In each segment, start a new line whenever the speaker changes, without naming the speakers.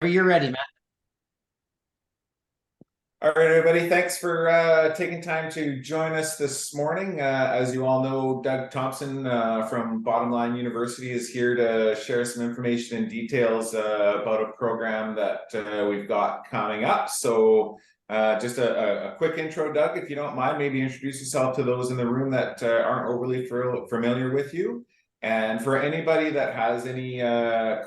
You're ready, Matt.
All right, everybody. Thanks for taking time to join us this morning. As you all know, Doug Thompson from Bottom Line University is here to share some information and details about a program that we've got coming up. So just a quick intro, Doug, if you don't mind, maybe introduce yourself to those in the room that aren't overly familiar with you. And for anybody that has any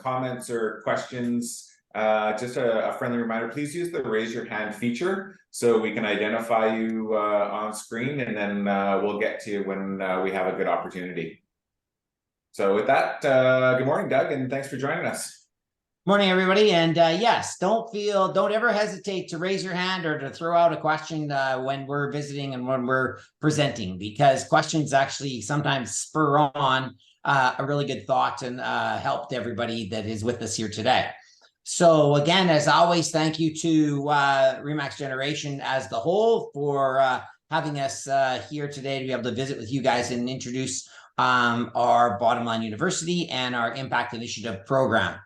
comments or questions, just a friendly reminder, please use the raise your hand feature so we can identify you on screen, and then we'll get to you when we have a good opportunity. So with that, good morning, Doug, and thanks for joining us.
Morning, everybody. And yes, don't ever hesitate to raise your hand or to throw out a question when we're visiting and when we're presenting, because questions actually sometimes spur on a really good thought and help to everybody that is with us here today. So again, as always, thank you to Remax Generation as the whole for having us here today to be able to visit with you guys and introduce our Bottom Line University and our Impact Initiative program.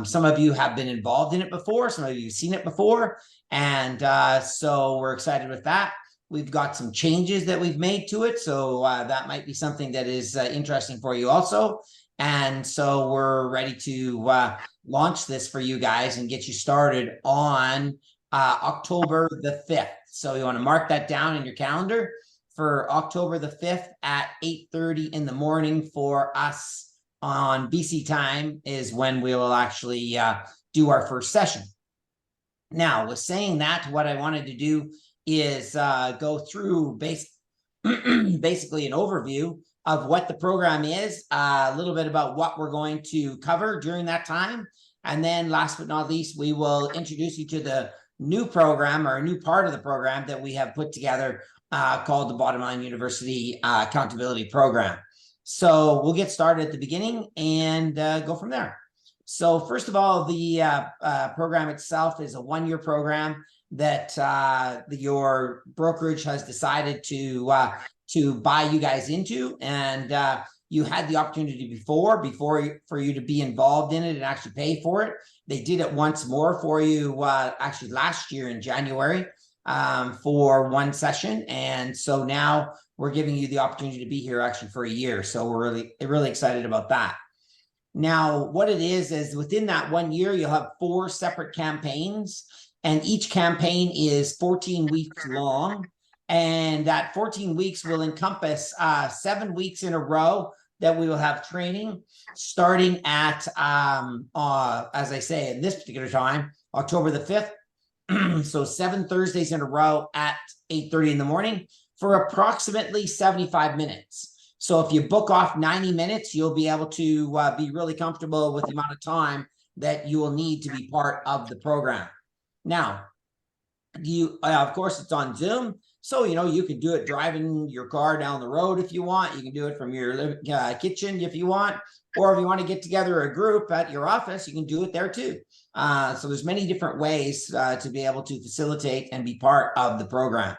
Some of you have been involved in it before, some of you have seen it before, and so we're excited with that. We've got some changes that we've made to it, so that might be something that is interesting for you also. And so we're ready to launch this for you guys and get you started on October the 5th. So you want to mark that down in your calendar for October the 5th at 8:30 in the morning for us on BC time is when we will actually do our first session. Now, with saying that, what I wanted to do is go through basically an overview of what the program is, a little bit about what we're going to cover during that time. And then last but not least, we will introduce you to the new program or a new part of the program that we have put together called the Bottom Line University Accountability Program. So we'll get started at the beginning and go from there. So first of all, the program itself is a one-year program that your brokerage has decided to buy you guys into, and you had the opportunity before for you to be involved in it and actually pay for it. They did it once more for you actually last year in January for one session, and so now we're giving you the opportunity to be here actually for a year. So we're really excited about that. Now, what it is within that 1 year, you'll have 4 separate campaigns, and each campaign is 14 weeks long. And that 14 weeks will encompass 7 weeks in a row that we will have training starting at, as I say, in this particular time, October the 5th. So 7 Thursdays in a row at 8:30 in the morning for approximately 75 minutes. So if you book off 90 minutes, you'll be able to be really comfortable with the amount of time that you will need to be part of the program. Now, of course, it's on Zoom. So, you can do it driving your car down the road if you want. You can do it from your kitchen if you want. Or if you want to get together a group at your office, you can do it there too. So there's many different ways to be able to facilitate and be part of the program.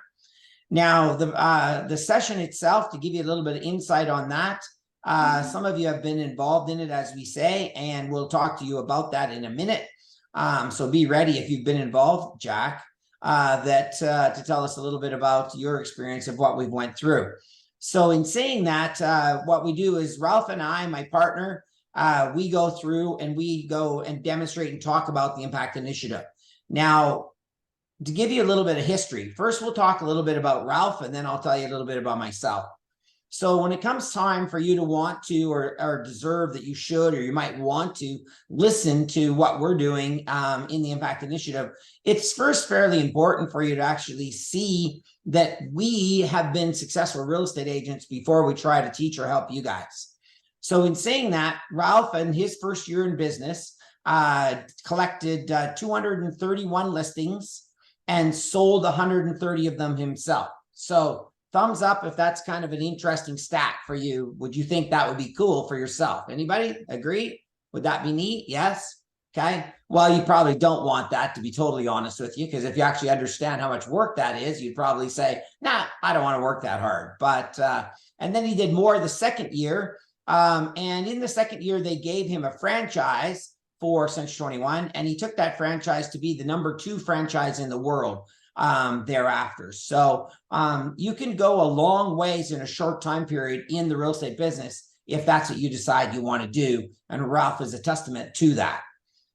Now, the session itself, to give you a little bit of insight on that, some of you have been involved in it, as we say, and we'll talk to you about that in a minute. So be ready if you've been involved, Jack. To tell us a little bit about your experience of what we've went through. So in saying that, what we do is Ralph and I, my partner, we go through and we go and demonstrate and talk about the Impact Initiative. Now, to give you a little bit of history, first we'll talk a little bit about Ralph, and then I'll tell you a little bit about myself. So when it comes time for you to want to or deserve that you should or you might want to listen to what we're doing in the Impact Initiative, it's first fairly important for you to actually see that we have been successful real estate agents before we try to teach or help you guys. So in saying that, Ralph in his first year in business collected 231 listings and sold 130 of them himself. So thumbs up if that's kind of an interesting stat for you. Would you think that would be cool for yourself? Anybody agree? Would that be neat? Yes? Okay. Well, you probably don't want that, to be totally honest with you, because if you actually understand how much work that is, you'd probably say, nah, I don't want to work that hard. But, and then he did more the second year. And in the second year, they gave him a franchise for Century 21, and he took that franchise to be the #2 franchise in the world thereafter. So you can go a long ways in a short time period in the real estate business if that's what you decide you want to do. And Ralph is a testament to that.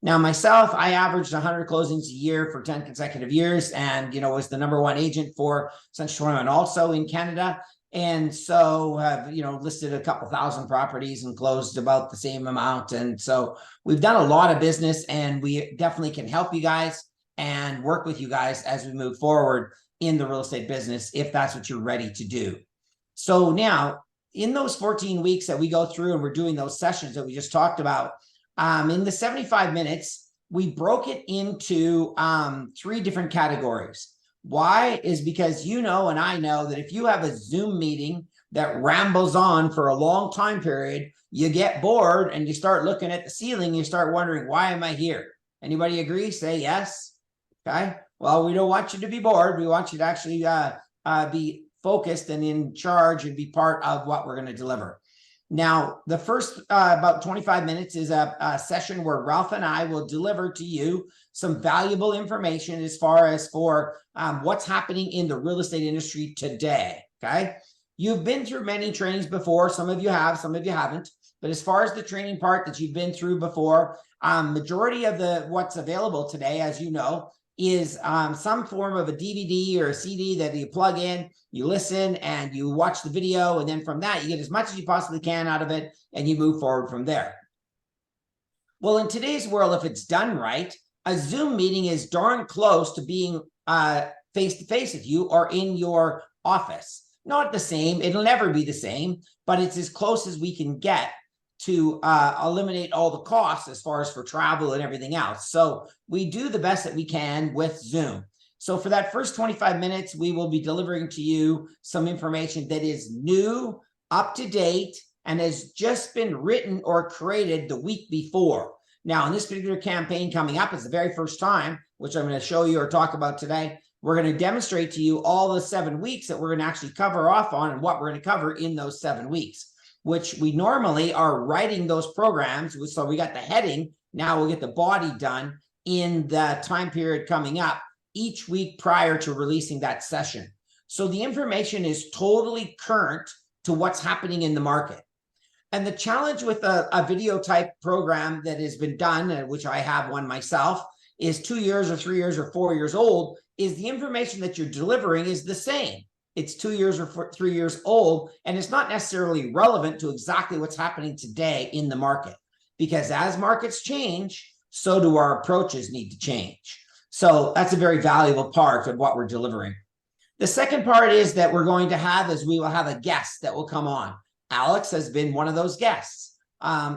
Now, myself, I averaged 100 closings a year for 10 consecutive years, and was the #1 agent for Century 21 also in Canada. And so have listed a couple thousand properties and closed about the same amount. And so we've done a lot of business, and we definitely can help you guys and work with you guys as we move forward in the real estate business, if that's what you're ready to do. So now, in those 14 weeks that we go through and we're doing those sessions that we just talked about, in the 75 minutes, we broke it into 3 different categories. Why? Is because and I know that if you have a Zoom meeting that rambles on for a long time period, you get bored and you start looking at the ceiling, you start wondering, why am I here? Anybody agree? Say yes. Okay. Well, we don't want you to be bored. We want you to actually be focused and in charge and be part of what we're going to deliver. Now, the first about 25 minutes is a session where Ralph and I will deliver to you some valuable information as far as for what's happening in the real estate industry today. Okay. You've been through many trainings before. Some of you have, some of you haven't. But as far as the training part that you've been through before, majority of what's available today, as you know, is some form of a DVD or a CD that you plug in, you listen and you watch the video, and then from that you get as much as you possibly can out of it and you move forward from there. Well, in today's world, if it's done right, a Zoom meeting is darn close to being face-to-face with you or in your office. Not the same, it'll never be the same, but it's as close as we can get to eliminate all the costs as far as for travel and everything else. So we do the best that we can with Zoom. So for that first 25 minutes, we will be delivering to you some information that is new, up to date, and has just been written or created the week before. Now, in this particular campaign coming up, it's the very first time, which I'm going to show you or talk about today. We're going to demonstrate to you all the 7 weeks that we're going to actually cover off on and what we're going to cover in those 7 weeks, which we normally are writing those programs. So we got the heading. Now we'll get the body done in the time period coming up each week prior to releasing that session. So the information is totally current to what's happening in the market. And the challenge with a video type program that has been done, which I have one myself, is 2 years or 3 years or 4 years old, is the information that you're delivering is the same. It's 2 years or 3 years old, and it's not necessarily relevant to exactly what's happening today in the market. Because as markets change, so do our approaches need to change. So that's a very valuable part of what we're delivering. The second part is that we're going to have is we will have a guest that will come on. Alex has been one of those guests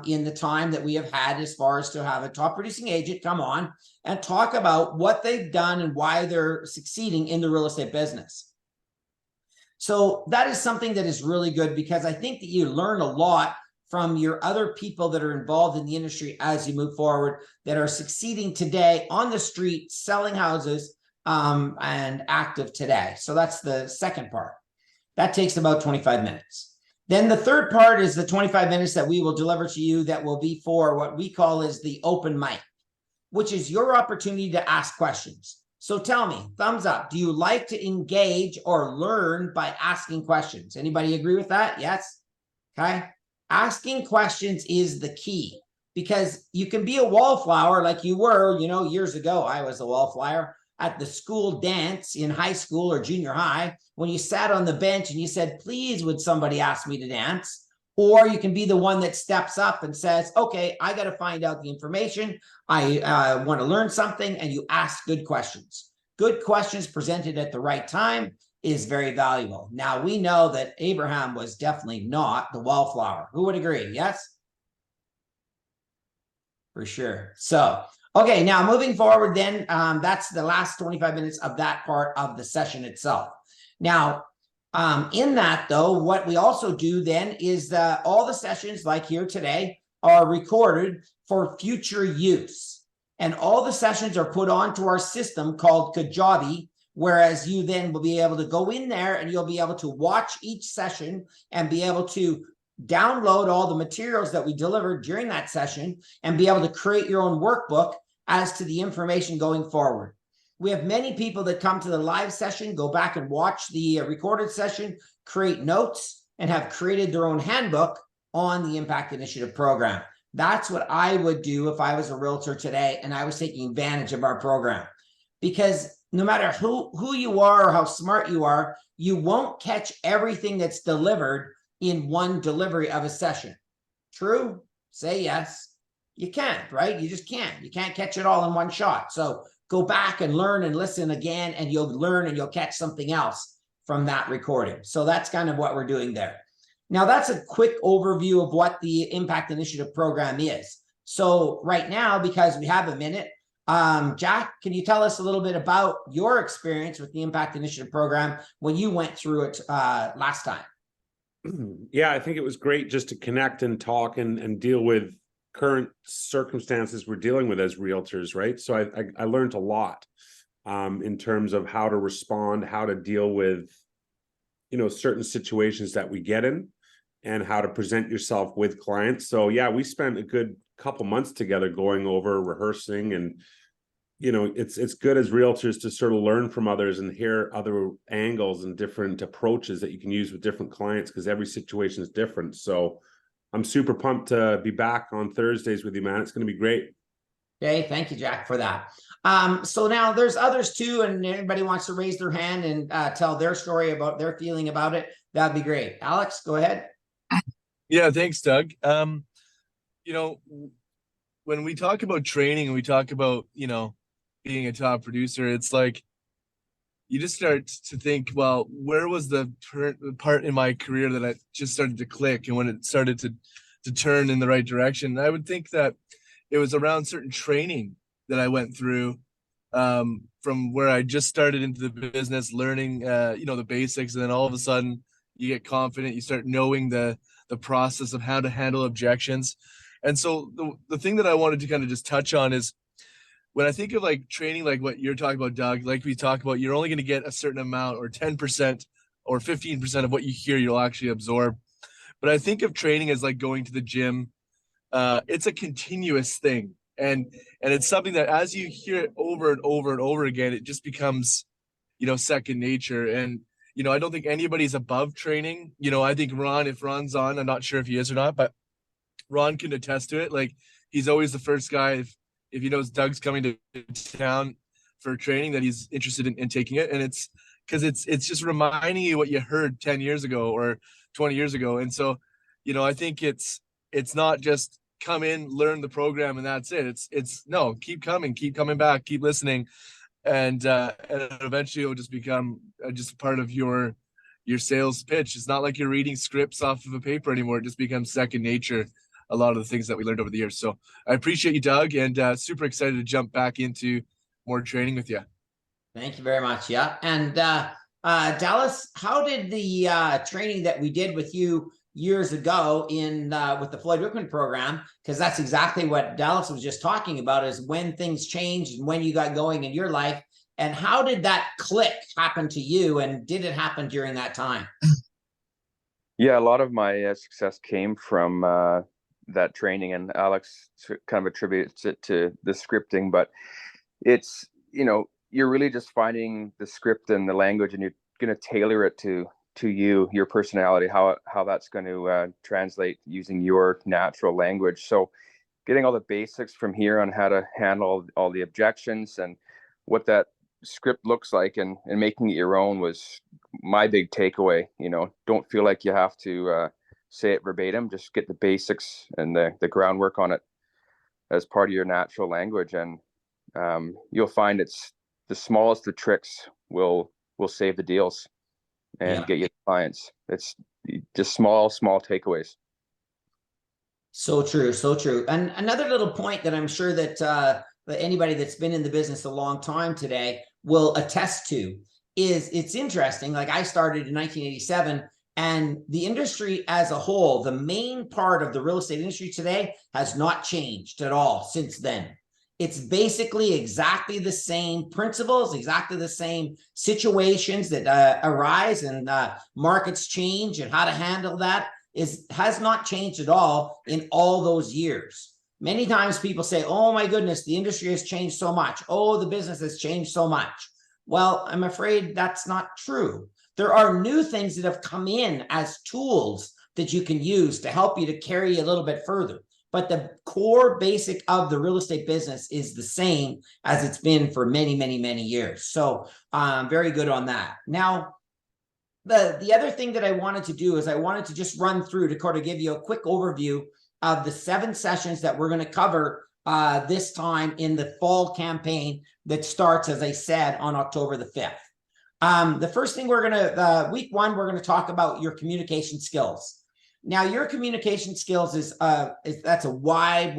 in the time that we have had as far as to have a top producing agent come on and talk about what they've done and why they're succeeding in the real estate business. So that is something that is really good because I think that you learn a lot from your other people that are involved in the industry as you move forward that are succeeding today on the street, selling houses and active today. So that's the second part. That takes about 25 minutes. Then the third part is the 25 minutes that we will deliver to you that will be for what we call is the open mic, which is your opportunity to ask questions. So tell me, thumbs up, do you like to engage or learn by asking questions? Anybody agree with that? Yes? Okay. Asking questions is the key because you can be a wallflower like you were, years ago. I was a wallflower at the school dance in high school or junior high when you sat on the bench and you said, please, would somebody ask me to dance? Or you can be the one that steps up and says, okay, I got to find out the information. I want to learn something. And you ask good questions. Good questions presented at the right time is very valuable. Now, we know that Abraham was definitely not the wallflower. Who would agree? Yes? For sure. So, okay, now moving forward then, that's the last 25 minutes of that part of the session itself. Now, in that though, what we also do then is all the sessions like here today are recorded for future use. And all the sessions are put onto our system called Kajabi, whereas you then will be able to go in there and you'll be able to watch each session and be able to download all the materials that we delivered during that session, and be able to create your own workbook as to the information going forward. We have many people that come to the live session, go back and watch the recorded session, create notes, and have created their own handbook on the Impact Initiative program. That's what I would do if I was a realtor today and I was taking advantage of our program. Because no matter who you are or how smart you are, you won't catch everything that's delivered in one delivery of a session. True? Say yes. You can't, right? You just can't. You can't catch it all in one shot. So go back and learn and listen again, and you'll learn and you'll catch something else from that recording. So that's kind of what we're doing there. Now, that's a quick overview of what the Impact Initiative program is. So right now, because we have a minute, Jack, can you tell us a little bit about your experience with the Impact Initiative program when you went through it last time?
Yeah, I think it was great just to connect and talk and deal with current circumstances we're dealing with as realtors, right? So I learned a lot in terms of how to respond, how to deal with, certain situations that we get in, and how to present yourself with clients. So yeah, we spent a good couple months together going over, rehearsing, and it's good as realtors to sort of learn from others and hear other angles and different approaches that you can use with different clients, because every situation is different. So I'm super pumped to be back on Thursdays with you, man. It's going to be great.
Okay, thank you, Jack, for that. So now there's others too, and anybody wants to raise their hand and tell their story about their feeling about it, that'd be great. Alex, go ahead.
Yeah, thanks, Doug. When we talk about training and we talk about, being a top producer, it's like you just start to think, well, where was the part in my career that I just started to click, and when it started to turn in the right direction? I would think that it was around certain training that I went through, from where I just started into the business, learning, the basics, and then all of a sudden you get confident, you start knowing the process of how to handle objections. And so the thing that I wanted to kind of just touch on is, when I think of like training, like what you're talking about, Doug, like we talk about, you're only going to get a certain amount, or 10% or 15% of what you hear, you'll actually absorb. But I think of training as like going to the gym. It's a continuous thing. And it's something that as you hear it over and over and over again, it just becomes, second nature. And, I don't think anybody's above training. I think Ron, if Ron's on, I'm not sure if he is or not, but Ron can attest to it. Like, he's always the first guy, if he knows Doug's coming to town for training, that he's interested in taking it. And it's because it's just reminding you what you heard 10 years ago or 20 years ago. And so, I think it's not just come in, learn the program, and that's it. It's no, keep coming back, keep listening. And eventually it'll just become just part of your sales pitch. It's not like you're reading scripts off of a paper anymore. It just becomes second nature, a lot of the things that we learned over the years. So I appreciate you, Doug, and super excited to jump back into more training with you.
Thank you very much. Yeah. And Dallas, how did the training that we did with you years ago in with the Floyd Wickman program, because that's exactly what Dallas was just talking about, is when things changed and when you got going in your life, and how did that click happen to you, and did it happen during that time?
Yeah, a lot of my success came from that training, and Alex kind of attributes it to the scripting, but it's, you're really just finding the script and the language, and you're going to tailor it to you, your personality, how that's going to translate using your natural language. So getting all the basics from here on how to handle all the objections and what that script looks like, and making it your own was my big takeaway. Don't feel like you have to say it verbatim, just get the basics and the groundwork on it as part of your natural language, and you'll find it's the smallest of tricks will save the deals and get you clients. It's just small takeaways.
So true, so true. And another little point that I'm sure that anybody that's been in the business a long time today will attest to is, it's interesting. Like, I started in 1987, and the industry as a whole, the main part of the real estate industry today, has not changed at all since then. It's basically exactly the same principles, exactly the same situations that arise, and markets change and how to handle that. has not changed at all in all those years. Many times people say, oh my goodness, the industry has changed so much. Oh, the business has changed so much. Well, I'm afraid that's not true. There are new things that have come in as tools that you can use to help you to carry you a little bit further. But the core basic of the real estate business is the same as it's been for many, many, many years. So very good on that. Now, the other thing that I wanted to do is I wanted to just run through to kind of give you a quick overview of the 7 sessions that we're going to cover this time in the fall campaign that starts, as I said, on October the 5th. The first thing we're going to, week 1, we're going to talk about your communication skills. Now, your communication skills is that's a wide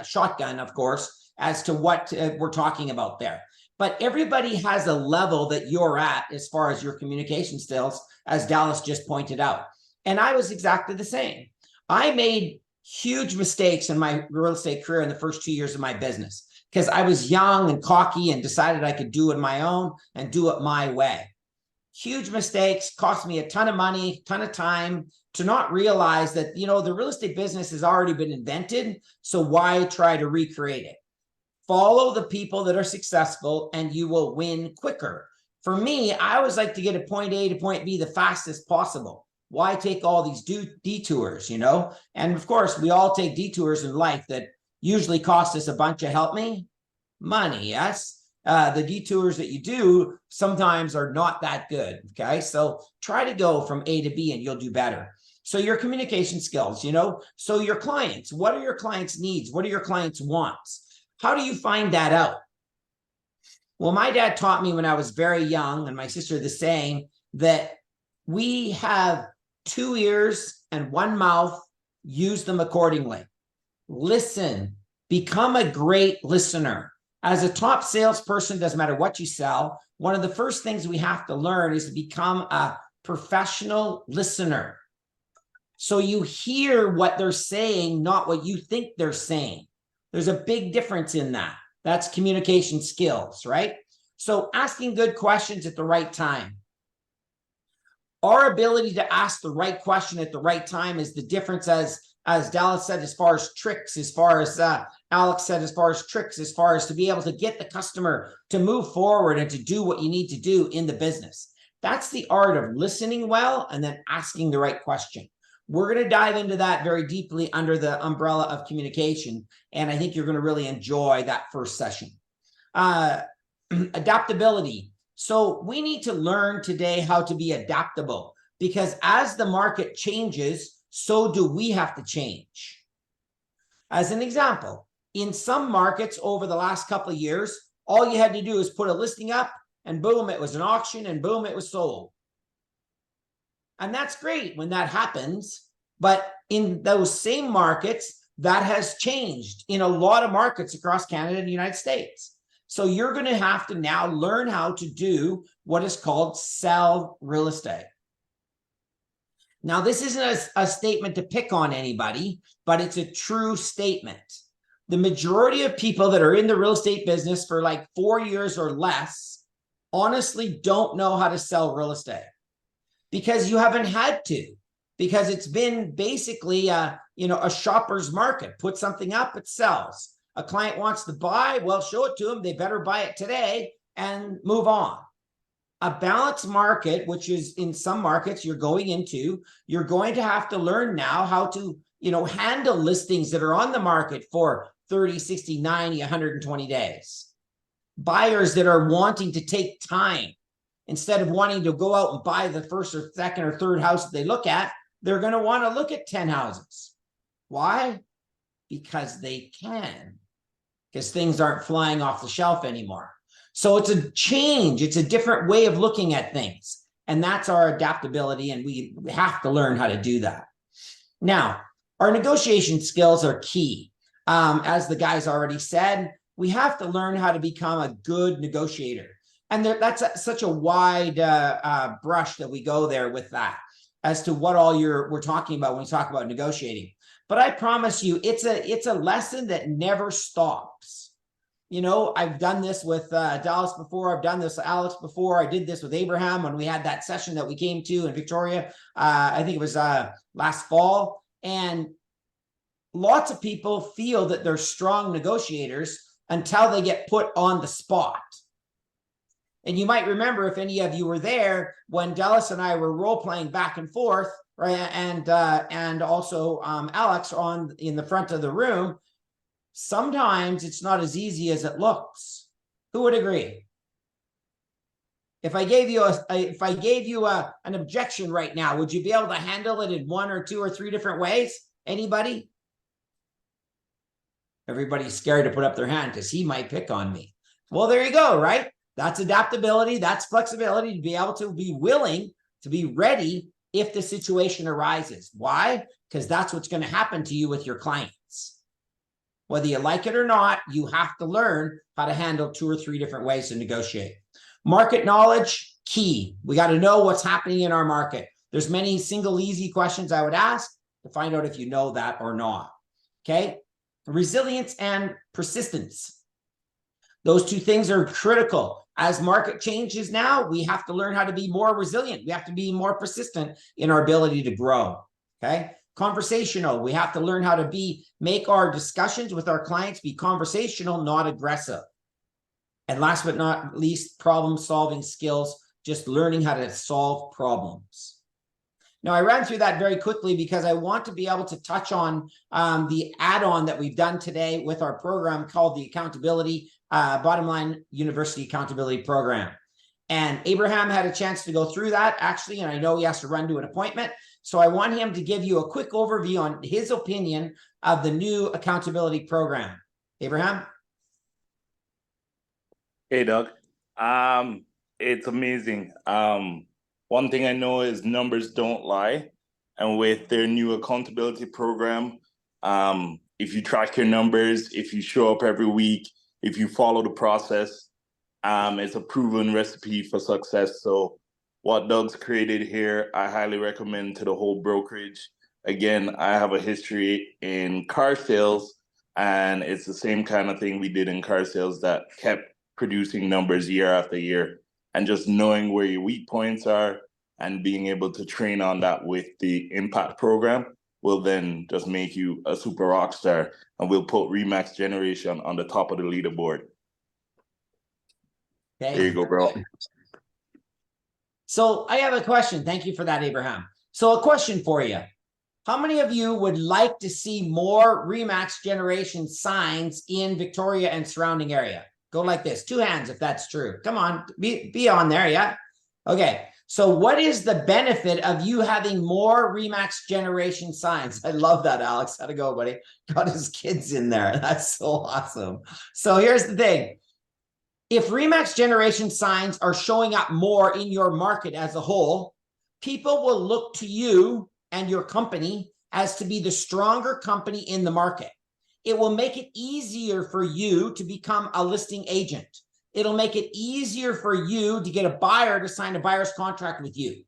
shotgun, of course, as to what we're talking about there. But everybody has a level that you're at as far as your communication skills, as Dallas just pointed out. And I was exactly the same. I made huge mistakes in my real estate career in the first 2 years of my business because I was young and cocky and decided I could do it my own and do it my way. Huge mistakes, cost me a ton of money, ton of time, to not realize that, you know, the real estate business has already been invented. So why try to recreate it? Follow the people that are successful and you will win quicker. For me, I always like to get to point A to point B the fastest possible. Why take all these detours, you know? And of course, we all take detours in life that usually cost us a bunch of money, yes? The detours that you do sometimes are not that good, okay? So try to go from A to B and you'll do better. So your communication skills, you know? So your clients, what are your clients' needs? What are your clients' wants? How do you find that out? Well, my dad taught me when I was very young, and my sister the same, that we have 2 ears and 1 mouth, use them accordingly. Listen, become a great listener. As a top salesperson, doesn't matter what you sell, one of the first things we have to learn is to become a professional listener. So you hear what they're saying, not what you think they're saying. There's a big difference in that. That's communication skills, right? So asking good questions at the right time. Our ability to ask the right question at the right time is the difference, as Dallas said, as far as tricks, as far as Alex said, as far as tricks, as far as to be able to get the customer to move forward and to do what you need to do in the business. That's the art of listening well and then asking the right question. We're going to dive into that very deeply under the umbrella of communication, and I think you're going to really enjoy that first session. Adaptability. So we need to learn today how to be adaptable, because as the market changes, so do we have to change. As an example, in some markets over the last couple of years, all you had to do is put a listing up and boom, it was an auction and boom, it was sold. And that's great when that happens. But in those same markets, that has changed in a lot of markets across Canada and the United States. So you're going to have to now learn how to do what is called sell real estate. Now, this isn't a statement to pick on anybody, but it's a true statement. The majority of people that are in the real estate business for like 4 years or less honestly don't know how to sell real estate. Because you haven't had to, because it's been basically a shopper's market. Put something up, it sells. A client wants to buy, well, show it to them. They better buy it today and move on. A balanced market, which is in some markets you're going into, you're going to have to learn now how to, handle listings that are on the market for 30, 60, 90, 120 days. Buyers that are wanting to take time. Instead of wanting to go out and buy the first or second or third house that they look at, they're going to want to look at 10 houses. Why? Because they can. Because things aren't flying off the shelf anymore. So it's a change. It's a different way of looking at things. And that's our adaptability. And we have to learn how to do that. Now, our negotiation skills are key. As the guys already said, we have to learn how to become a good negotiator. And that's such a wide brush that we go there with that as to what all we're talking about when we talk about negotiating. But I promise you, it's a lesson that never stops. You know, I've done this with Dallas before. I've done this with Alex before. I did this with Abraham when we had that session that we came to in Victoria. I think it was last fall. And lots of people feel that they're strong negotiators until they get put on the spot. And you might remember, if any of you were there, when Dallas and I were role playing back and forth, right? And also Alex in the front of the room. Sometimes it's not as easy as it looks. Who would agree? If I gave you an objection right now, would you be able to handle it in 1 or 2 or 3 different ways? Anybody? Everybody's scared to put up their hand because he might pick on me. Well, there you go, right? That's adaptability. That's flexibility, to be able to be willing to be ready if the situation arises. Why? Because that's what's going to happen to you with your clients. Whether you like it or not, you have to learn how to handle 2 or 3 different ways to negotiate. Market knowledge, key. We got to know what's happening in our market. There's many single easy questions I would ask to find out if you know that or not. Okay. Resilience and persistence. Those 2 things are critical. As market changes now, we have to learn how to be more resilient. We have to be more persistent in our ability to grow. Okay. Conversational. We have to learn how to make our discussions with our clients be conversational, not aggressive. And last but not least, problem-solving skills, just learning how to solve problems. Now, I ran through that very quickly because I want to be able to touch on the add-on that we've done today with our program called the Accountability, Bottom Line University Accountability Program. And Abraham had a chance to go through that, actually, and I know he has to run to an appointment. So I want him to give you a quick overview on his opinion of the new accountability program. Abraham?
Hey, Doug. It's amazing. One thing I know is numbers don't lie. And with their new accountability program, if you track your numbers, if you show up every week, if you follow the process, it's a proven recipe for success. So what Doug's created here, I highly recommend to the whole brokerage. Again, I have a history in car sales, and it's the same kind of thing we did in car sales that kept producing numbers year after year. And just knowing where your weak points are and being able to train on that with the Impact program will then just make you a super rock star, and we'll put Remax Generation on the top of the leaderboard.
Okay.
There you go, bro.
So I have a question. Thank you for that, Abraham. So a question for you. How many of you would like to see more Remax Generation signs in Victoria and surrounding area? Go like this. 2 hands if that's true. Come on, be on there, yeah? Okay. So what is the benefit of you having more Remax Generation signs? I love that, Alex. How'd it go, buddy? Got his kids in there. That's so awesome. So here's the thing. If Remax Generation signs are showing up more in your market as a whole, people will look to you and your company as to be the stronger company in the market. It will make it easier for you to become a listing agent. It'll make it easier for you to get a buyer to sign a buyer's contract with you.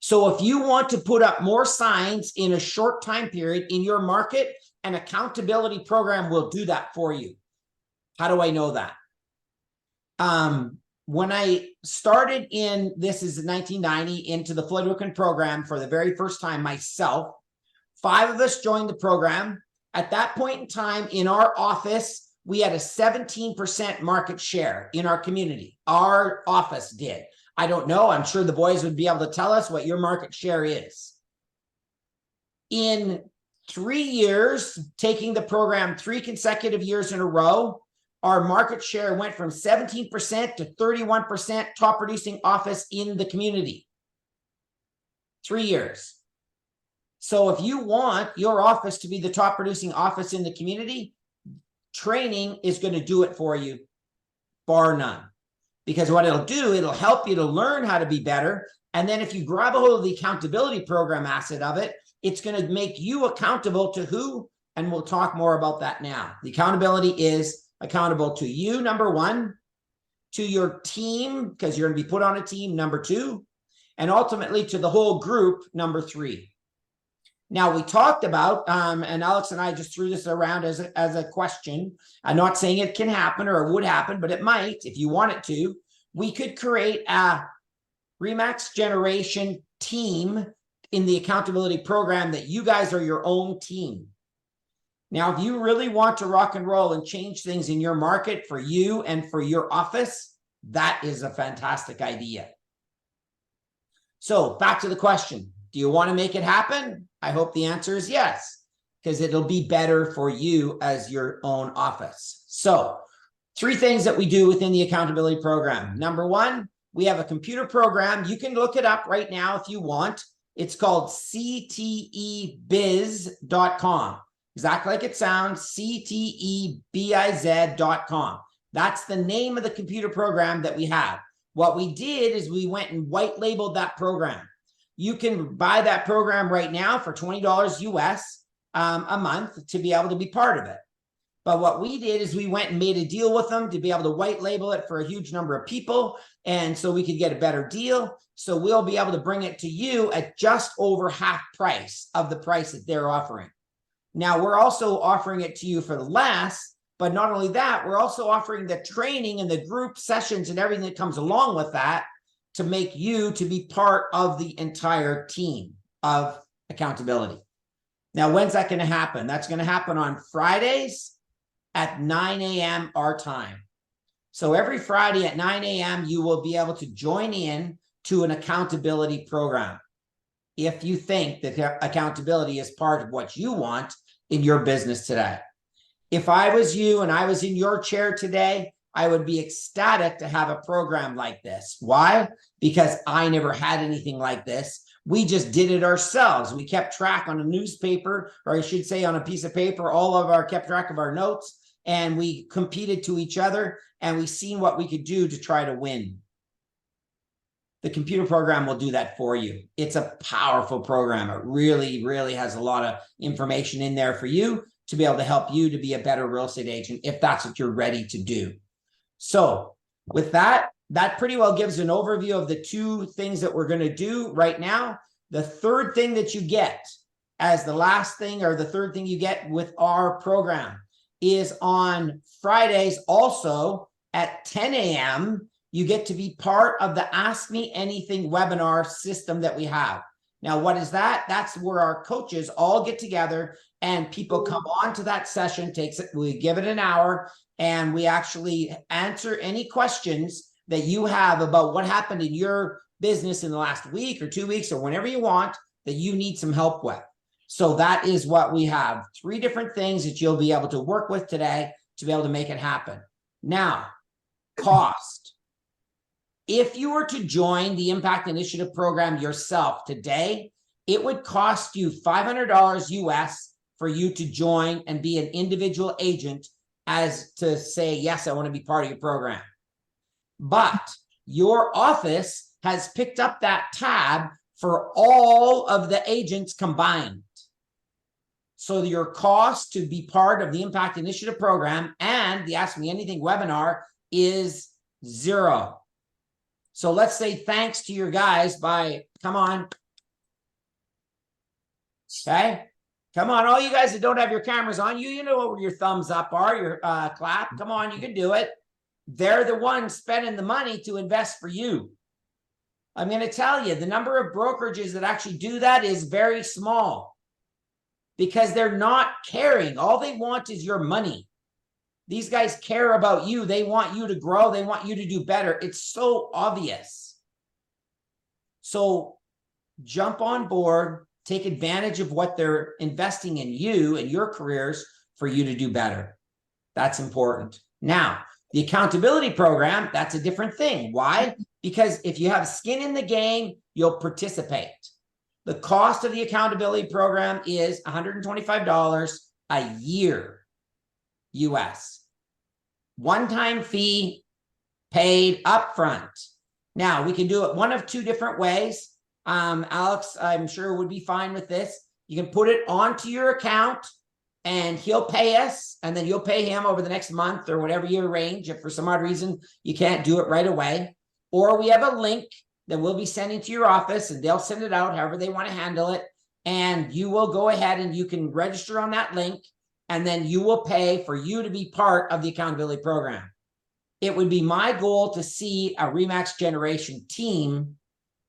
So if you want to put up more signs in a short time period in your market, an accountability program will do that for you. How do I know that? When I started this is 1990, into the Floyd Wickham program for the very first time myself, 5 of us joined the program. At that point in time in our office, we had a 17% market share in our community. Our office did. I don't know. I'm sure the boys would be able to tell us what your market share is. In 3 years, taking the program 3 consecutive years in a row, our market share went from 17% to 31% top producing office in the community. 3 years. So if you want your office to be the top producing office in the community, training is going to do it for you, bar none. Because what it'll do, it'll help you to learn how to be better. And then if you grab a hold of the accountability program asset of it, it's going to make you accountable to who? And we'll talk more about that now. The accountability is accountable to you, number 1, to your team, because you're going to be put on a team, number 2, and ultimately to the whole group, number 3. Now, we talked about, and Alex and I just threw this around as a question. I'm not saying it can happen or it would happen, but it might if you want it to. We could create a Remax Generation team in the accountability program that you guys are your own team. Now, if you really want to rock and roll and change things in your market for you and for your office, that is a fantastic idea. So back to the question. Do you want to make it happen? I hope the answer is yes, because it'll be better for you as your own office. So 3 things that we do within the accountability program. Number 1, we have a computer program. You can look it up right now if you want. It's called ctebiz.com. Exactly like it sounds, ctebiz.com. That's the name of the computer program that we have. What we did is we went and white labeled that program. You can buy that program right now for $20 US a month to be able to be part of it. But what we did is we went and made a deal with them to be able to white label it for a huge number of people. And so we could get a better deal. So we'll be able to bring it to you at just over half price of the price that they're offering. Now, we're also offering it to you for less, but not only that, we're also offering the training and the group sessions and everything that comes along with that to make you to be part of the entire team of accountability. Now, when's that going to happen? That's going to happen on Fridays at 9 a.m. our time. So every Friday at 9 a.m., you will be able to join in to an accountability program if you think that accountability is part of what you want in your business today. If I was you and I was in your chair today, I would be ecstatic to have a program like this. Why? Because I never had anything like this. We just did it ourselves. We kept track on a newspaper, or I should say on a piece of paper, kept track of our notes, and we competed to each other, and we seen what we could do to try to win. The computer program will do that for you. It's a powerful program. It really, really has a lot of information in there for you to be able to help you to be a better real estate agent if that's what you're ready to do. So with that, that pretty well gives an overview of the 2 things that we're going to do right now. The third thing that you get as the last thing, or the third thing you get with our program, is on Fridays also at 10 a.m. you get to be part of the Ask Me Anything webinar system that we have. Now, what is that? That's where our coaches all get together and people come on to that session. We give it an hour, and we actually answer any questions that you have about what happened in your business in the last week or 2 weeks or whenever you want that you need some help with. So that is what we have. 3 different things that you'll be able to work with today to be able to make it happen. Now, cost. If you were to join the Impact Initiative program yourself today, it would cost you $500 US for you to join and be an individual agent, as to say, yes, I want to be part of your program. But your office has picked up that tab for all of the agents combined. So your cost to be part of the Impact Initiative program and the Ask Me Anything webinar is 0. So let's say thanks to your guys by, come on. Okay. Come on, all you guys that don't have your cameras on, you know where your thumbs up are, your clap. Come on, you can do it. They're the ones spending the money to invest for you. I'm going to tell you, the number of brokerages that actually do that is very small because they're not caring. All they want is your money. These guys care about you. They want you to grow. They want you to do better. It's so obvious. So jump on board, take advantage of what they're investing in you and your careers for you to do better. That's important. Now, the accountability program, that's a different thing. Why? Because if you have skin in the game, you'll participate. The cost of the accountability program is $125 a year, US. One-time fee paid upfront. Now, we can do it one of 2 different ways. Alex, I'm sure would be fine with this. You can put it onto your account and he'll pay us, and then you'll pay him over the next month or whatever you arrange. If for some odd reason you can't do it right away, or we have a link that we'll be sending to your office and they'll send it out however they want to handle it. and you will go ahead and you can register on that link, and then you will pay for you to be part of the accountability program. It would be my goal to see a Remax Generation team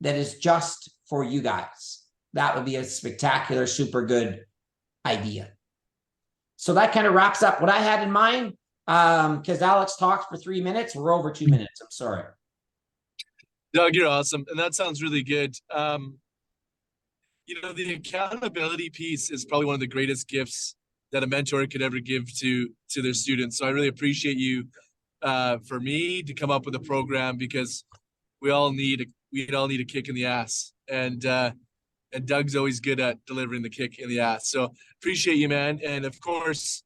that is just for you guys. That would be a spectacular, super good idea. So that kind of wraps up what I had in mind. Because Alex talked for 3 minutes, we're over 2 minutes. I'm sorry.
Doug, you're awesome, and that sounds really good. You know, the accountability piece is probably one of the greatest gifts that a mentor could ever give to their students. So I really appreciate you for me to come up with a program, because we all need a kick in the ass, and Doug's always good at delivering the kick in the ass. So appreciate you, man. And of course,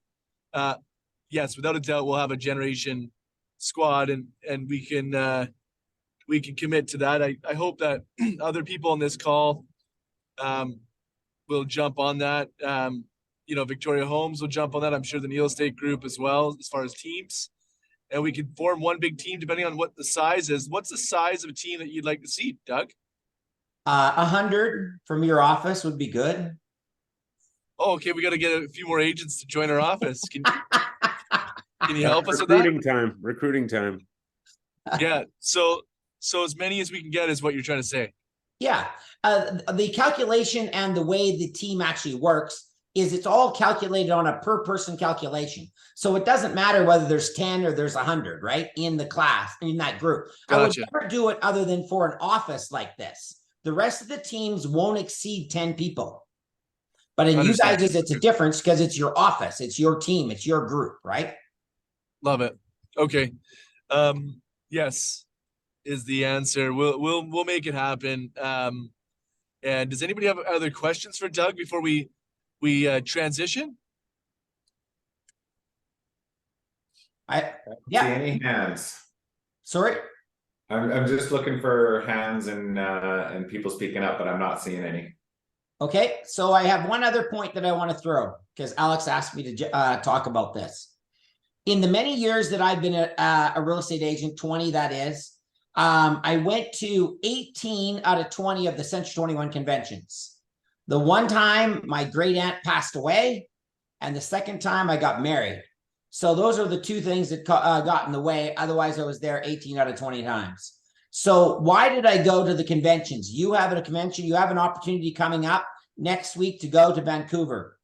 yes, without a doubt, we'll have a generation squad, and we can commit to that. I hope that other people on this call will jump on that. You know, Victoria Holmes will jump on that. I'm sure the Neil Estate group as well, as far as teams. And we can form one big team depending on what the size is. What's the size of a team that you'd like to see, Doug?
100 from your office would be good.
Oh, okay. We got to get a few more agents to join our office. Can you help us with that?
Recruiting time.
Yeah. So as many as we can get is what you're trying to say.
Yeah. The calculation and the way the team actually works is it's all calculated on a per person calculation. So it doesn't matter whether there's 10 or there's 100, right? In the class, in that group.
Gotcha.
I would never do it other than for an office like this. The rest of the teams won't exceed 10 people. But in you guys, it's a difference because it's your office, it's your team, it's your group, right?
Love it. Okay. Yes is the answer. We'll make it happen. And does anybody have other questions for Doug before we transition?
Yeah.
See any hands?
Sorry.
I'm just looking for hands and people speaking up, but I'm not seeing any.
Okay, so I have one other point that I want to throw because Alex asked me to talk about this. In the many years that I've been a real estate agent, 20 that is, I went to 18 out of 20 of the Century 21 conventions. The one time my great aunt passed away, and the second time I got married. So those are the two things that got in the way. Otherwise, I was there 18 out of 20 times. So why did I go to the conventions? You have a convention, you have an opportunity coming up next week to go to Vancouver.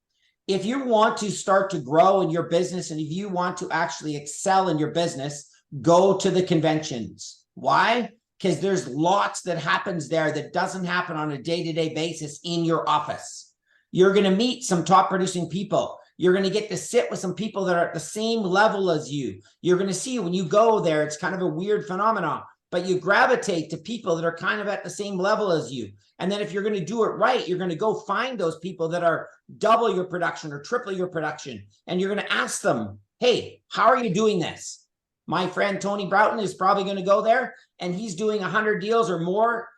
If you want to start to grow in your business, and if you want to actually excel in your business, go to the conventions. Why? Because there's lots that happens there that doesn't happen on a day-to-day basis in your office. You're going to meet some top producing people. You're going to get to sit with some people that are at the same level as you. You're going to see when you go there, it's kind of a weird phenomenon, but you gravitate to people that are kind of at the same level as you. And then if you're going to do it right, you're going to go find those people that are double your production or triple your production. And you're going to ask them, hey, how are you doing this? My friend Tony Broughton is probably going to go there and he's doing 100 deals or more.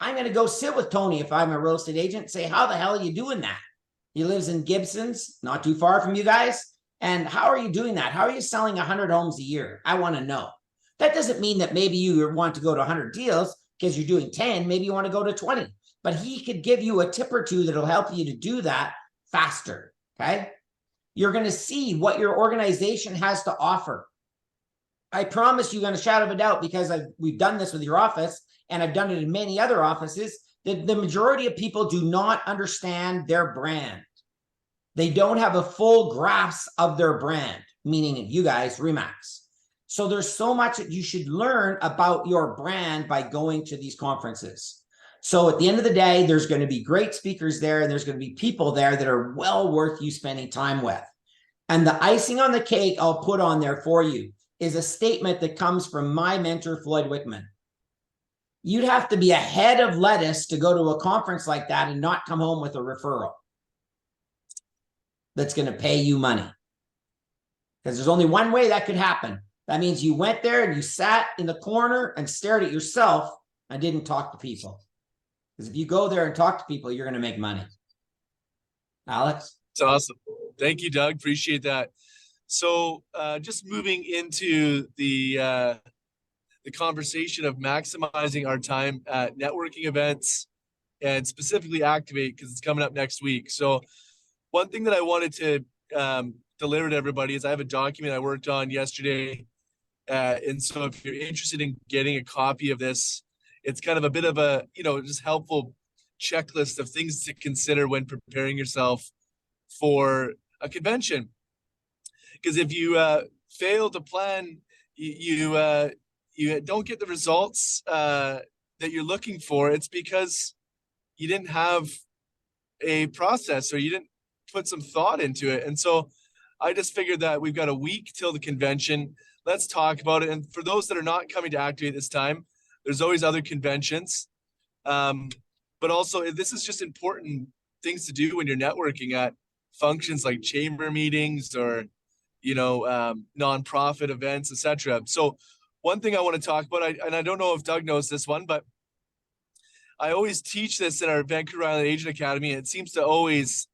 I'm going to go sit with Tony if I'm a real estate agent and say, how the hell are you doing that? He lives in Gibson's, not too far from you guys. And how are you doing that? How are you selling 100 homes a year? I want to know. That doesn't mean that maybe you want to go to 100 deals because you're doing 10. Maybe you want to go to 20. But he could give you a tip or two that'll help you to do that faster, okay? You're going to see what your organization has to offer. I promise you, on a shadow of a doubt, because we've done this with your office, and I've done it in many other offices, that the majority of people do not understand their brand. They don't have a full grasp of their brand, meaning you guys, Remax. So there's so much that you should learn about your brand by going to these conferences. So at the end of the day, there's going to be great speakers there, and there's going to be people there that are well worth you spending time with. And the icing on the cake I'll put on there for you is a statement that comes from my mentor, Floyd Wickman. You'd have to be a head of lettuce to go to a conference like that and not come home with a referral that's going to pay you money. Because there's only one way that could happen. That means you went there and you sat in the corner and stared at yourself and didn't talk to people. Because if you go there and talk to people, you're going to make money. Alex?
It's awesome. Thank you, Doug. Appreciate that. So just moving into the conversation of maximizing our time at networking events and specifically Activate because it's coming up next week. So one thing that I wanted to deliver to everybody is I have a document I worked on yesterday. And so if you're interested in getting a copy of this, it's kind of a bit of a, just helpful checklist of things to consider when preparing yourself for a convention. Because if you fail to plan, you don't get the results that you're looking for, it's because you didn't have a process or you didn't put some thought into it. And so I just figured that we've got a week till the convention. Let's talk about it. And for those that are not coming to Activate this time, there's always other conventions. But also, this is just important things to do when you're networking at functions like chamber meetings or, nonprofit events, etc. So one thing I want to talk about, and I don't know if Doug knows this one, but I always teach this in our Vancouver Island Agent Academy. And it seems to always,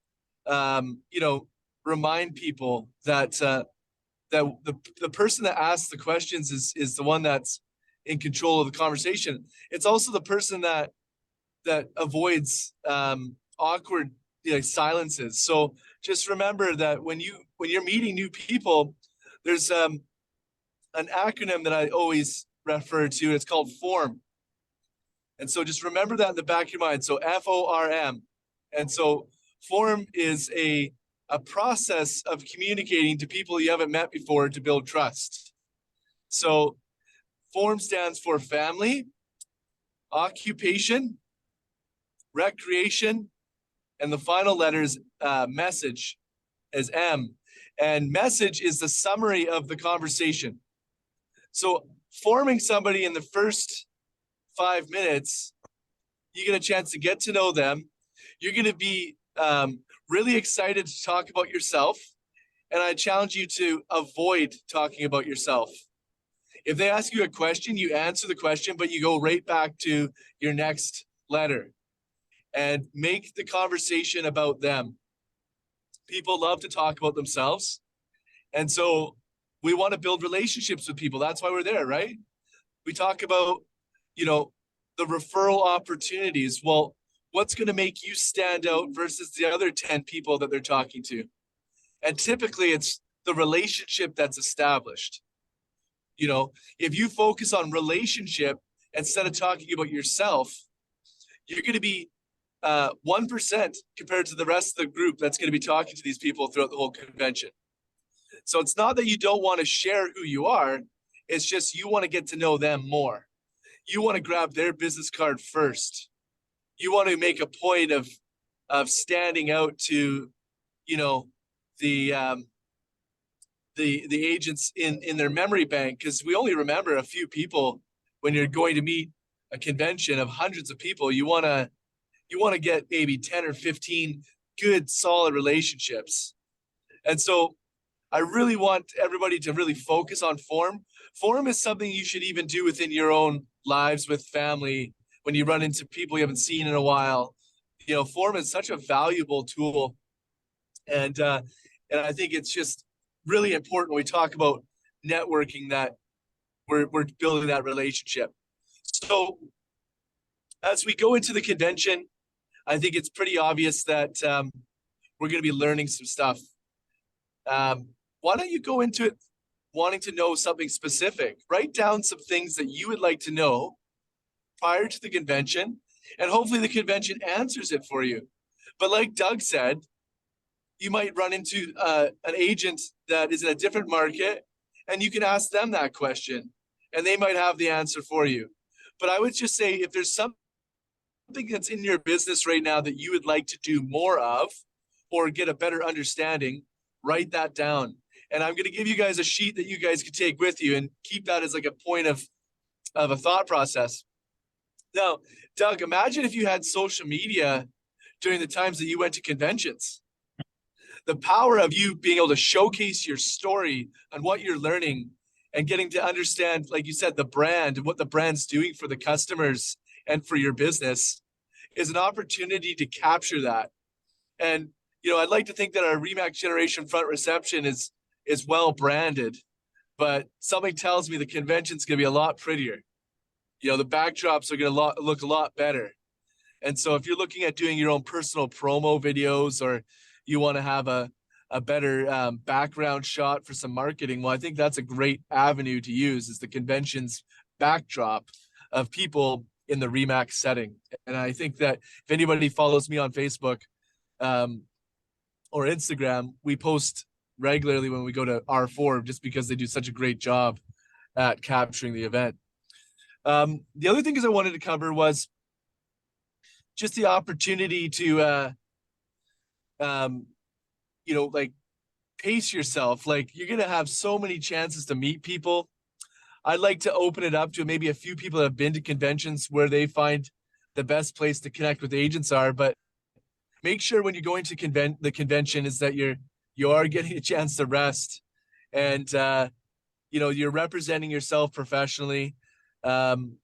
remind people that the person that asks the questions is the one that's in control of the conversation. It's also the person that avoids awkward silences. So just remember that when you're meeting new people, there's an acronym that I always refer to. It's called FORM. And so just remember that in the back of your mind. So FORM. And so FORM is a process of communicating to people you haven't met before to build trust. So FORM stands for family, occupation, recreation, and the final letter is message, as M. And message is the summary of the conversation. So forming somebody in the first 5 minutes, you get a chance to get to know them. You're going to be really excited to talk about yourself. And I challenge you to avoid talking about yourself. If they ask you a question, you answer the question, but you go right back to your next letter and make the conversation about them. People love to talk about themselves. And so we want to build relationships with people. That's why we're there, right? We talk about, the referral opportunities. Well, what's going to make you stand out versus the other 10 people that they're talking to? And typically it's the relationship that's established. If you focus on relationship instead of talking about yourself, you're going to be 1% compared to the rest of the group that's going to be talking to these people throughout the whole convention. So it's not that you don't want to share who you are. It's just you want to get to know them more. You want to grab their business card first. You want to make a point of standing out to, the agents in their memory bank, because we only remember a few people when you're going to meet a convention of hundreds of people. You want to get maybe 10 or 15 good, solid relationships. And so I really want everybody to really focus on form. Form is something you should even do within your own lives with family when you run into people you haven't seen in a while. Form is such a valuable tool. And I think it's just really important when we talk about networking that we're building that relationship. So as we go into the convention, I think it's pretty obvious that we're going to be learning some stuff. Why don't you go into it wanting to know something specific? Write down some things that you would like to know prior to the convention, and hopefully the convention answers it for you. But like Doug said, you might run into an agent that is in a different market, and you can ask them that question, and they might have the answer for you. But I would just say, if there's something that's in your business right now that you would like to do more of or get a better understanding, write that down. And I'm going to give you guys a sheet that you guys can take with you and keep that as like a point of a thought process. Now, Doug, imagine if you had social media during the times that you went to conventions. The power of you being able to showcase your story on what you're learning and getting to understand, like you said, the brand and what the brand's doing for the customers and for your business is an opportunity to capture that. And, I'd like to think that our RE/MAX Generation front reception is well branded, but something tells me the convention's going to be a lot prettier. The backdrops are going to look a lot better. And so if you're looking at doing your own personal promo videos, or you want to have a better background shot for some marketing, well, I think that's a great avenue to use, is the convention's backdrop of people in the Remax setting. And I think that if anybody follows me on Facebook or Instagram, we post regularly when we go to R4, just because they do such a great job at capturing the event. The other thing I wanted to cover was just the opportunity to like pace yourself. Like, you're gonna have so many chances to meet people. I'd like to open it up to maybe a few people that have been to conventions where they find the best place to connect with agents are, but make sure when you're going to the convention is that you are getting a chance to rest, and you're representing yourself professionally. One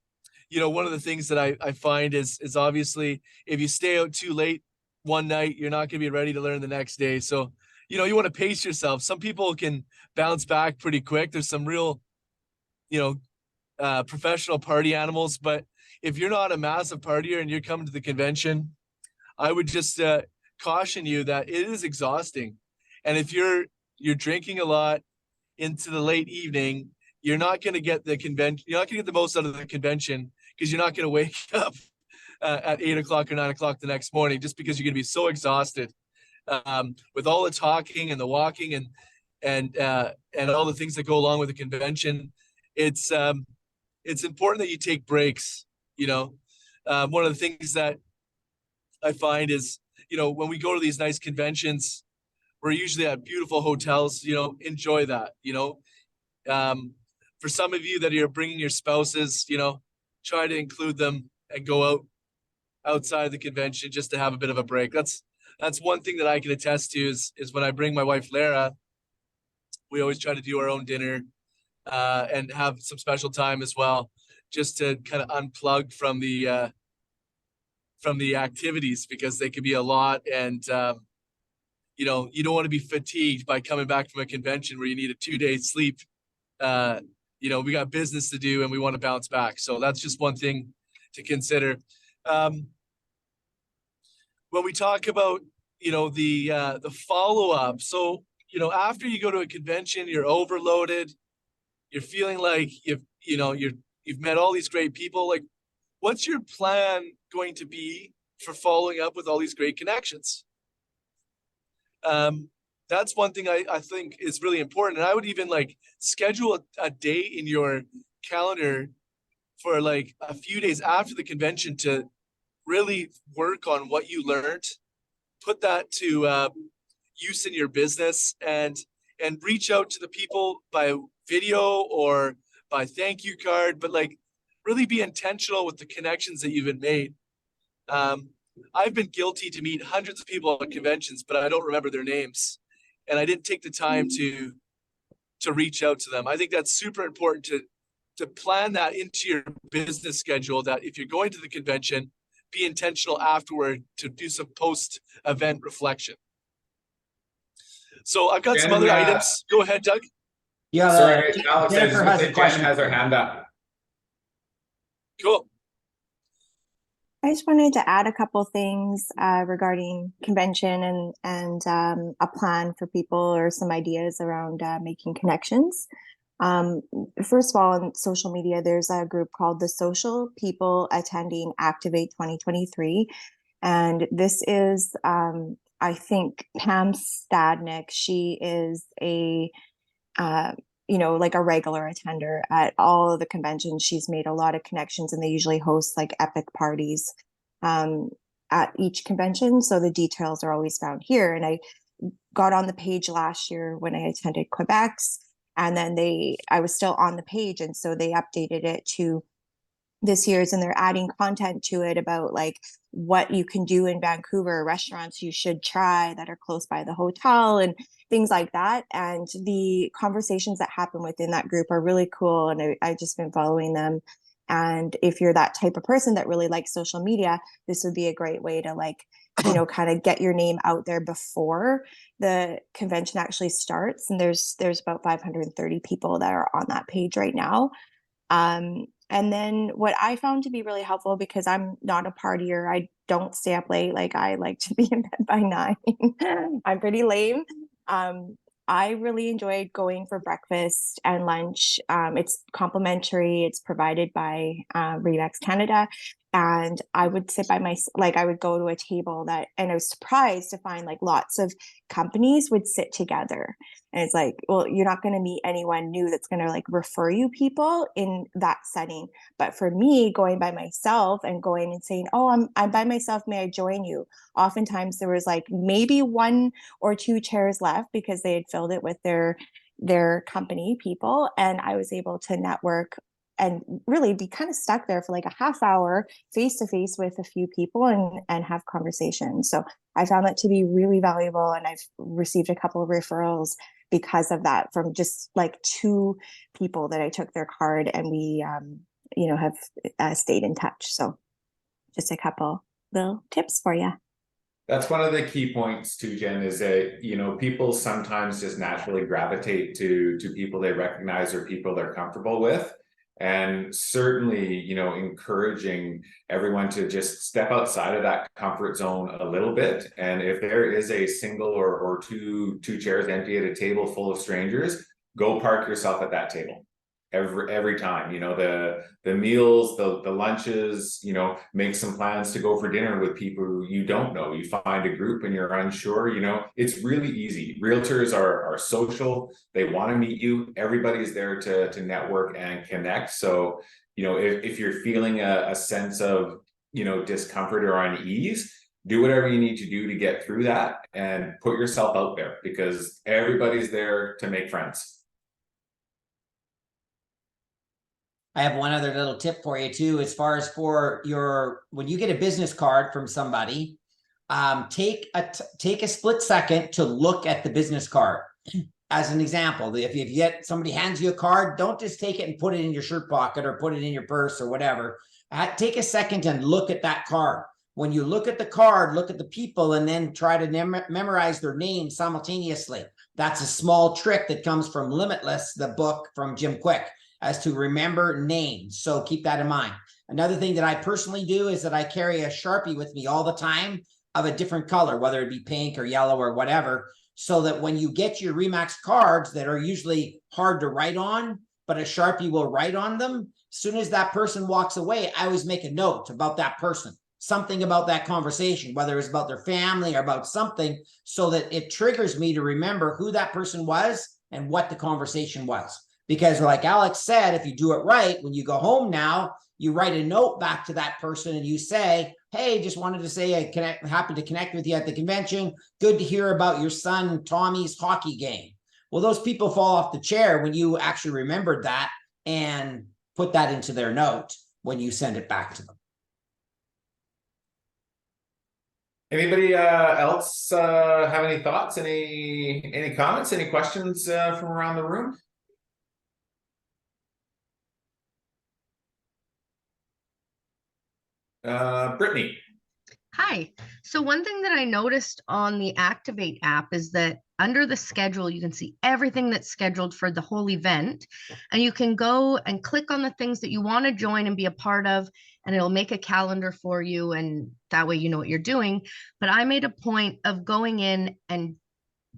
of the things that I find is obviously, if you stay out too late one night, you're not going to be ready to learn the next day. So, you want to pace yourself. Some people can bounce back pretty quick. There's some real, professional party animals, but if you're not a massive partier and you're coming to the convention, I would just caution you that it is exhausting. And if you're drinking a lot into the late evening, you're not going to get the convention. You're not going to get the most out of the convention, because you're not going to wake up at 8 o'clock or 9 o'clock the next morning, just because you're going to be so exhausted with all the talking and the walking and all the things that go along with the convention. It's important that you take breaks. One of the things that I find is, when we go to these nice conventions, we're usually at beautiful hotels. Enjoy that. For some of you that are bringing your spouses, try to include them and go outside the convention just to have a bit of a break. That's one thing that I can attest to is when I bring my wife Lara, we always try to do our own dinner and have some special time as well, just to kind of unplug from the activities, because they can be a lot, and you don't want to be fatigued by coming back from a convention where you need a 2-day sleep. We got business to do and we want to bounce back. So that's just one thing to consider. When we talk about, the follow-up. So, after you go to a convention, you're overloaded, you're feeling like you've met all these great people. Like, what's your plan going to be for following up with all these great connections? That's one thing I think is really important. And I would even schedule a day in your calendar for a few days after the convention to really work on what you learned, put that to use in your business, and reach out to the people by video or by thank you card, but really be intentional with the connections that you've been made. I've been guilty to meet hundreds of people at conventions, but I don't remember their names, and I didn't take the time to reach out to them. I think that's super important to plan that into your business schedule, that if you're going to the convention, be intentional afterward to do some post-event reflection. So I've got some other items. Go ahead, Doug.
Yeah,
Sorry, Alex,
Jennifer has a question.
Jen has her hand up.
Cool.
I just wanted to add a couple things regarding convention and a plan for people, or some ideas around making connections. First of all, on social media, there's a group called the Social People Attending Activate 2023. And this is, I think, Pam Stadnick. She is a a regular attender at all of the conventions. She's made a lot of connections, and they usually host epic parties at each convention. So the details are always found here. And I got on the page last year when I attended Quebec's, and then I was still on the page. And so they updated it to this year's, and they're adding content to it about what you can do in Vancouver, restaurants you should try that are close by the hotel and things like that. And the conversations that happen within that group are really cool. And I've just been following them. And if you're that type of person that really likes social media, this would be a great way to kind of get your name out there before the convention actually starts. And there's about 530 people that are on that page right now. And then what I found to be really helpful, because I'm not a partier, I don't stay up late. Like I like to be in bed by 9. I'm pretty lame. I really enjoyed going for breakfast and lunch. It's complimentary. It's provided by Remax Canada. And I would sit by I would go to a table and I was surprised to find like lots of companies would sit together. And it's like, well, you're not going to meet anyone new that's going to like refer you people in that setting. But for me, going by myself and going and saying, oh, I'm by myself, may I join you? Oftentimes there was like maybe 1 or 2 chairs left because they had filled it with their company people. And I was able to network and really be kind of stuck there for like a half hour face to face with a few people and have conversations. So I found that to be really valuable. And I've received a couple of referrals because of that from just like 2 people that I took their card, and we, have stayed in touch. So just a couple little tips for you.
That's one of the key points too, Jen, is that, people sometimes just naturally gravitate to people they recognize or people they're comfortable with. And certainly, encouraging everyone to just step outside of that comfort zone a little bit. And if there is a single or two chairs empty at a table full of strangers, go park yourself at that table. Every time, the meals, the lunches, make some plans to go for dinner with people who you don't know. You find a group and you're unsure, it's really easy. Realtors are social. They want to meet you. Everybody's there to network and connect. So, if you're feeling a sense of, discomfort or unease, do whatever you need to do to get through that and put yourself out there, because everybody's there to make friends.
I have one other little tip for you too, as far as when you get a business card from somebody, take a split second to look at the business card. As an example, if you get somebody hands you a card, don't just take it and put it in your shirt pocket or put it in your purse or whatever. Take a second and look at that card. When you look at the card, look at the people, and then try to memorize their names simultaneously. That's a small trick that comes from Limitless, the book from Jim Quick, as to remember names. So keep that in mind. Another thing that I personally do is that I carry a Sharpie with me all the time of a different color, whether it be pink or yellow or whatever, so that when you get your Remax cards that are usually hard to write on, but a Sharpie will write on them, as soon as that person walks away, I always make a note about that person, something about that conversation, whether it's about their family or about something, so that it triggers me to remember who that person was and what the conversation was. Because like Alex said, if you do it right, when you go home now, you write a note back to that person and you say, hey, just wanted to say happy to connect with you at the convention. Good to hear about your son Tommy's hockey game. Well, those people fall off the chair when you actually remembered that and put that into their note when you send it back to them.
Anybody else have any thoughts, any comments, any questions from around the room? Brittany.
Hi. So one thing that I noticed on the Activate app is that under the schedule, you can see everything that's scheduled for the whole event. And you can go and click on the things that you want to join and be a part of, and it'll make a calendar for you. And that way you know what you're doing. But I made a point of going in and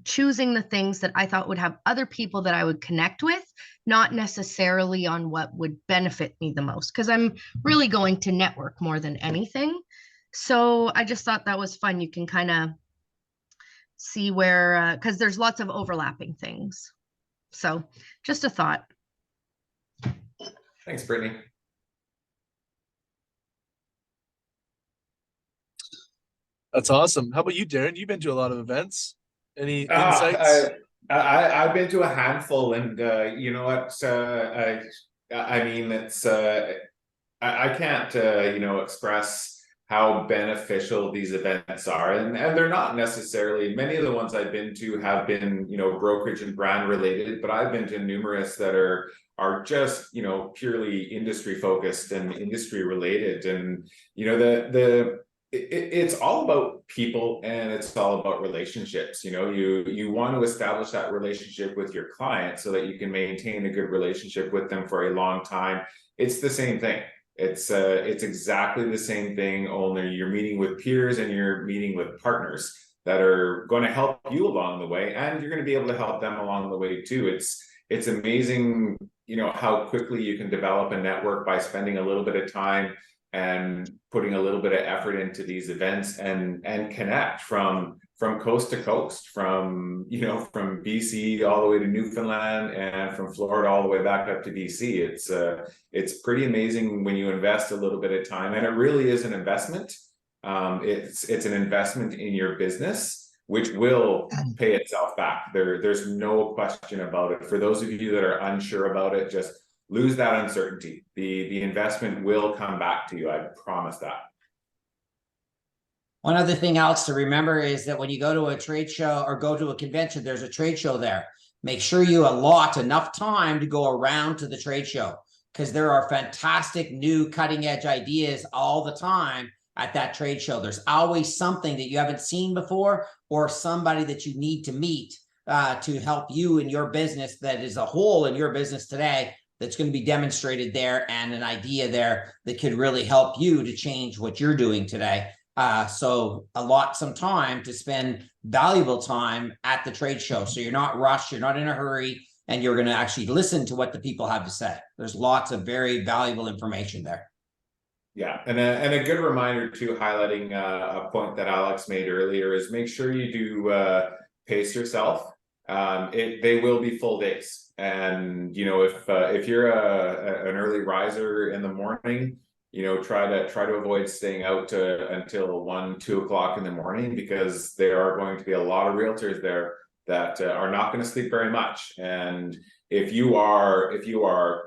choosing the things that I thought would have other people that I would connect with, not necessarily on what would benefit me the most, because I'm really going to network more than anything. So I just thought that was fun. You can kind of see where, because there's lots of overlapping things. So just a thought.
Thanks, Brittany.
That's awesome. How about you, Darren? You've been to a lot of events. Any insights?
I've been to a handful, and you know what? I mean, it's I can't express how beneficial these events are, and they're not necessarily. Many of the ones I've been to have been brokerage and brand related, but I've been to numerous that are just purely industry focused and industry related, and it's all about people, and it's all about relationships. You want to establish that relationship with your client so that you can maintain a good relationship with them for a long time. it's the same thing. It's exactly the same thing, only you're meeting with peers and you're meeting with partners that are going to help you along the way, and you're going to be able to help them along the way too. It's amazing, you know, how quickly you can develop a network by spending a little bit of time and putting a little bit of effort into these events, and connect from coast to coast, from, you know, from BC all the way to Newfoundland, and from Florida all the way back up to DC. It's pretty amazing when you invest a little bit of time, and it really is an investment. It's an investment in your business, which will pay itself back. There's no question about it. For those of you that are unsure about it, just lose that uncertainty. The investment will come back to you. I promise that.
One other thing else to remember is that when you go to a trade show or go to a convention, there's a trade show there. Make sure you allot enough time to go around to the trade show, because there are fantastic new cutting edge ideas all the time at that trade show. There's always something that you haven't seen before, or somebody that you need to meet to help you in your business, that is a hole in your business today, that's going to be demonstrated there, and an idea there that could really help you to change what you're doing today. So allot some time to spend valuable time at the trade show, so you're not rushed, you're not in a hurry, and you're going to actually listen to what the people have to say. There's lots of very valuable information there. Yeah, and a good reminder too, highlighting a point that Alex made earlier, is make sure you do pace yourself. They will be full days, and you know, if you're an early riser in the morning, you know, try to avoid staying out until 1-2 o'clock in the morning, because there are going to be a lot of realtors there that are not going to sleep very much. And if you are,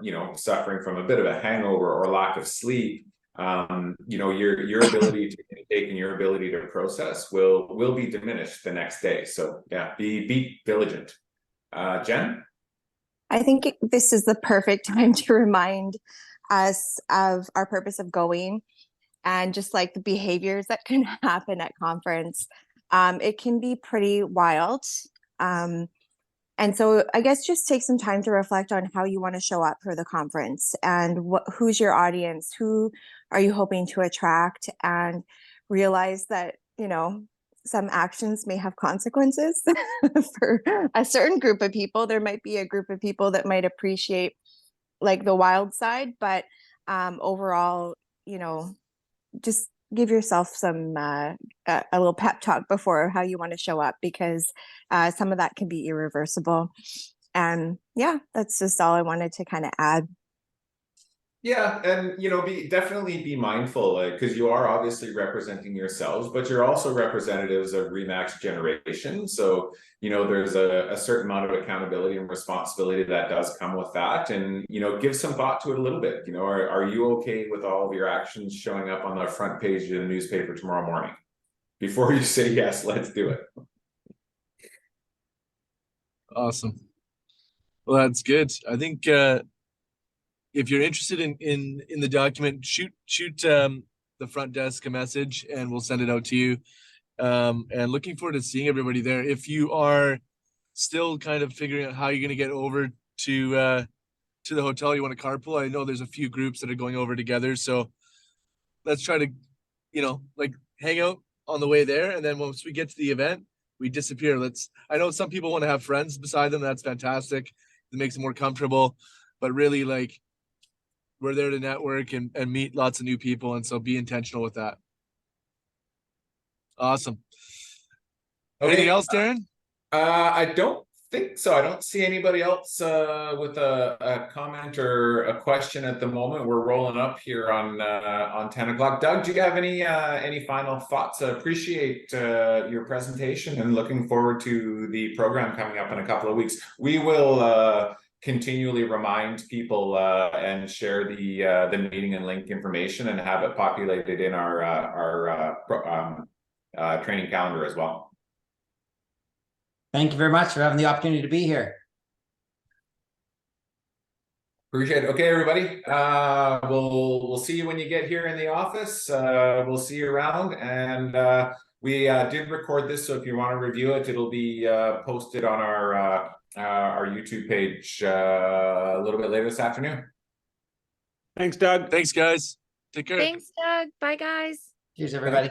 you know, suffering from a bit of a hangover or lack of sleep, you know, your ability to intake and your ability to process will be diminished the next day. So yeah, be vigilant. Jen?
I think this is the perfect time to remind us of our purpose of going, and just like the behaviors that can happen at conference. It can be pretty wild. And so I guess just take some time to reflect on how you want to show up for the conference, and who's your audience, who are you hoping to attract, and realize that, you know, some actions may have consequences for a certain group of people. There might be a group of people that might appreciate like the wild side, but overall, you know, just give yourself some a little pep talk before how you want to show up, because some of that can be irreversible. And yeah, that's just all I wanted to kind of add.
Yeah, and you know, definitely be mindful, because you are obviously representing yourselves, but you're also representatives of RE/MAX generation. So you know, there's a certain amount of accountability and responsibility that does come with that, and you know, give some thought to it a little bit. You know, are you okay with all of your actions showing up on the front page of the newspaper tomorrow morning? Before you say yes, let's do it.
Awesome. Well, that's good. I think if you're interested in the document, shoot the front desk a message, and we'll send it out to you. And looking forward to seeing everybody there. If you are still kind of figuring out how you're going to get over to the hotel, you want to carpool, I know there's a few groups that are going over together, so let's try to, you know, like hang out on the way there, and then once we get to the event, we disappear. I know some people want to have friends beside them. That's fantastic. It makes them more comfortable, but really, like, we're there to network and meet lots of new people, and so be intentional with that. Awesome.
Okay.
Anything else, Darren?
I don't think so. I don't see anybody else with a comment or a question at the moment. We're rolling up here on 10 o'clock. Doug, do you have any final thoughts? I appreciate your presentation, and looking forward to the program coming up in a couple of weeks. We will continually remind people and share the meeting and link information, and have it populated in our training calendar as well.
Thank you very much for having the opportunity to be here.
Appreciate it. Okay, everybody. We'll see you when you get here in the office. We'll see you around, and we did record this, so if you want to review it, it'll be posted on our YouTube page a little bit later this afternoon.
Thanks, Doug.
Thanks, guys. Take care.
Thanks, Doug. Bye, guys.
Cheers, everybody.